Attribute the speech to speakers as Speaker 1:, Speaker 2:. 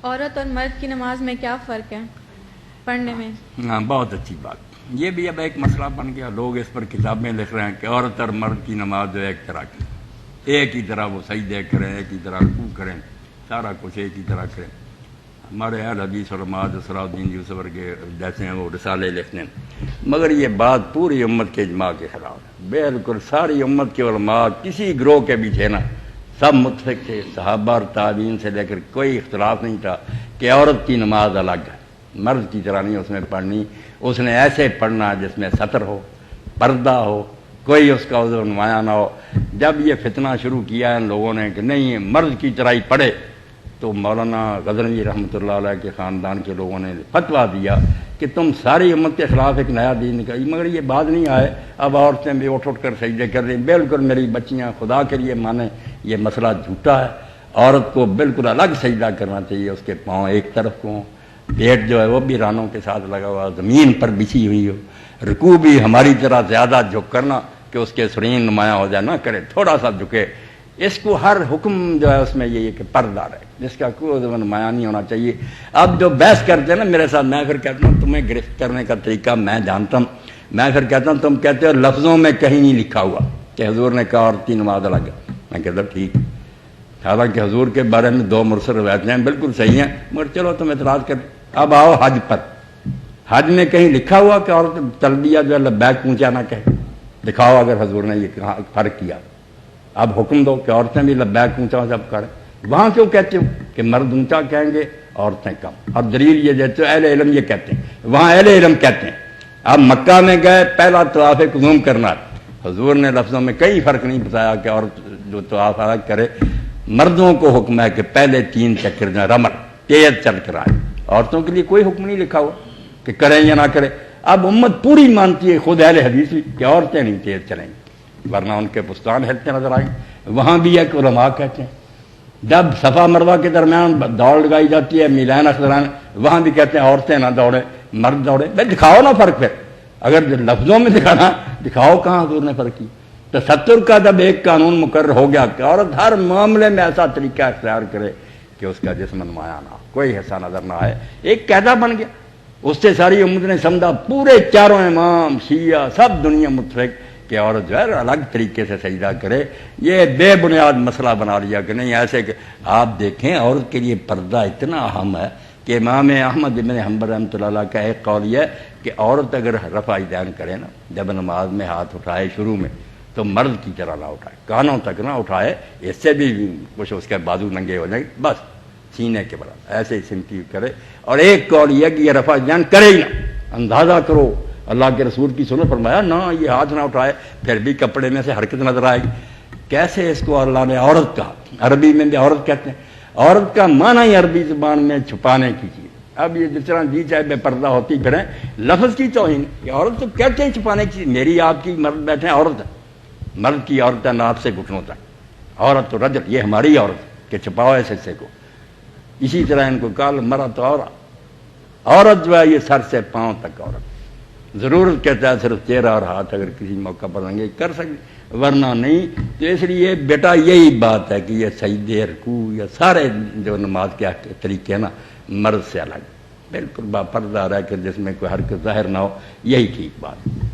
Speaker 1: عورت اور مرد کی نماز میں کیا فرق ہے پڑھنے میں؟
Speaker 2: ہاں، بہت اچھی بات. یہ بھی اب ایک مسئلہ بن گیا. لوگ اس پر کتابیں لکھ رہے ہیں کہ عورت اور مرد کی نماز جو ایک طرح کی، ایک ہی طرح وہ سجدے کریں، ایک ہی طرح رکوع کریں، سارا کچھ ایک ہی طرح کریں. ہمارے اہل حدیث علماء صلاح الدین یوسف کے جیسے ہیں وہ رسالے لکھتے ہیں، مگر یہ بات پوری امت کے اجماع کے خلاف ہے. بالکل ساری امت کے علماء کسی گروہ کے بھی تھے نا، سب متفق تھے، صحابہ اور تابعین سے لے کر کوئی اختلاف نہیں تھا کہ عورت کی نماز الگ ہے، مرد کی طرح نہیں اس میں پڑھنی. اس نے ایسے پڑھنا جس میں ستر ہو، پردہ ہو، کوئی اس کا عذر نمایاں نہ ہو. جب یہ فتنہ شروع کیا ہے ان لوگوں نے کہ نہیں مرد کی طرح ہی پڑھے، تو مولانا غزنوی رحمۃ اللہ علیہ کے خاندان کے لوگوں نے فتویٰ دیا کہ تم ساری امت کے خلاف ایک نیا دین نکالی. مگر یہ بات نہیں آئے، اب عورتیں بھی اٹھ کر سجدے کر رہی. بالکل میری بچیاں خدا کے لیے مانیں یہ مسئلہ جھوٹا ہے. عورت کو بالکل الگ سجدہ کرنا چاہیے، اس کے پاؤں ایک طرف کو، پیٹ جو ہے وہ بھی رانوں کے ساتھ لگا ہوا، زمین پر بچھی ہوئی ہو، رکوع بھی ہماری طرح زیادہ جھک کرنا کہ اس کے سرین نمایاں ہو جائے نہ کرے، تھوڑا سا جھکے. اس کو ہر حکم جو ہے اس میں یہ کہ پردہ رہے، جس کا کوئی عذر نمایاں نہیں ہونا چاہیے. اب جو بحث کرتے ہیں نا میرے ساتھ، میں پھر کہتا ہوں تمہیں گرفت کرنے کا طریقہ میں جانتا ہوں. میں پھر کہتا ہوں تم کہتے ہو لفظوں میں کہیں نہیں لکھا ہوا کہ حضور نے کہا عورت کی نماز الگ ہے. میں کہتا ہوں ٹھیک، حالانکہ حضور کے بارے میں دو مرسل روایتیں ہیں بالکل صحیح ہیں، مگر چلو تم اعتراض کر. اب آؤ حج پر. حج میں کہیں لکھا ہوا کہ عورت تلبیہ جو ہے لبیک اونچا نہ کہے؟ دکھاؤ اگر حضور نے یہ فرق کیا. اب حکم دو کہ عورتیں بھی لبیک اونچا جب کریں. وہاں کیوں کہتے ہو کہ مرد اونچا کہیں گے عورتیں کم؟ اور دلیل یہ دیتے ہو اہل علم یہ کہتے ہیں، وہاں اہل علم کہتے ہیں. اب مکہ میں گئے پہلا طواف قدوم کرنا، حضور نے لفظوں میں کئی فرق نہیں بتایا کہ عورت جو طواف الگ کرے. مردوں کو حکم ہے کہ پہلے 3 چکر جو رمل تیز چل کر آئے. عورتوں کے لیے کوئی حکم نہیں لکھا ہوا کہ کریں یا نہ کریں. اب امت پوری مانتی ہے، خود اہل حدیث بھی، کہ عورتیں نہیں تیز چلیں گی ورنہ ان کے پستان ہلتے نظر آئیں. وہاں بھی ایک علماء کہتے ہیں جب صفا مروہ کے درمیان دوڑ لگائی جاتی ہے میلان اختران، وہاں بھی کہتے ہیں عورتیں نہ دوڑیں مرد دوڑیں. بھائی دکھاؤ نا فرق. پھر اگر لفظوں میں دکھانا دکھاؤ کہاں حضور نے فرق کی. تستر کا جب ایک قانون مقرر ہو گیا کہ عورت ہر معاملے میں ایسا طریقہ اختیار کرے کہ اس کا جسم نمایاں نہ ہو، کوئی حصہ نظر نہ آئے، ایک قاعدہ بن گیا. اس سے ساری امت نے سمجھا، پورے چاروں امام شیعہ سب دنیا متفق کہ عورت جو ہے الگ طریقے سے سجدہ کرے. یہ بے بنیاد مسئلہ بنا لیا کہ نہیں ایسے کہ آپ دیکھیں عورت کے لیے پردہ اتنا اہم ہے کہ امام احمد بن حنبل رحمۃ اللہ علیہ کا ایک قول یہ ہے کہ عورت اگر رفع یدین کرے نا جب نماز میں ہاتھ اٹھائے شروع میں تو مرد کی طرح نہ اٹھائے، کانوں تک نہ اٹھائے، اس سے بھی کچھ اس کے بازو ننگے ہو جائیں، بس سینے کے برابر ایسے ہی سمتی کرے. اور ایک قول یہ کہ یہ رفع یدین کرے ہی نہ. اندازہ کرو اللہ کے رسول کی سنت فرمایا نہ یہ ہاتھ نہ اٹھائے، پھر بھی کپڑے میں سے حرکت نظر آئے گی. کیسے اس کو اللہ نے عورت کہا؟ عربی میں بھی عورت کہتے ہیں. عورت کا معنی ہی عربی زبان میں چھپانے کی چیز. اب یہ جس طرح جی چاہے بے پردہ ہوتی پھریں، لفظ کی توہین کہ عورت تو کہتے ہیں چھپانے کی چیز. میری آپ کی مرد بیٹھے عورت ہے، مرد کی عورت ہے ناف سے گھٹنوں تک، عورت تو رجل، یہ ہماری عورت کہ چھپاؤ اس حصے کو. اسی طرح ان کو کال مرد عورت جو ہے یہ سر سے پاؤں تک عورت. ضرورت کہتا ہے صرف چہرہ اور ہاتھ اگر کسی موقع پر رنگے کر سکتے ورنہ نہیں. تو اس لیے بیٹا یہی بات ہے کہ یہ سجدے رکوع یا سارے جو نماز کے طریقے ہیں نا مرد سے الگ بالکل با پردہ رہ کر جس میں کوئی حرکت ظاہر نہ ہو، یہی ٹھیک بات ہے.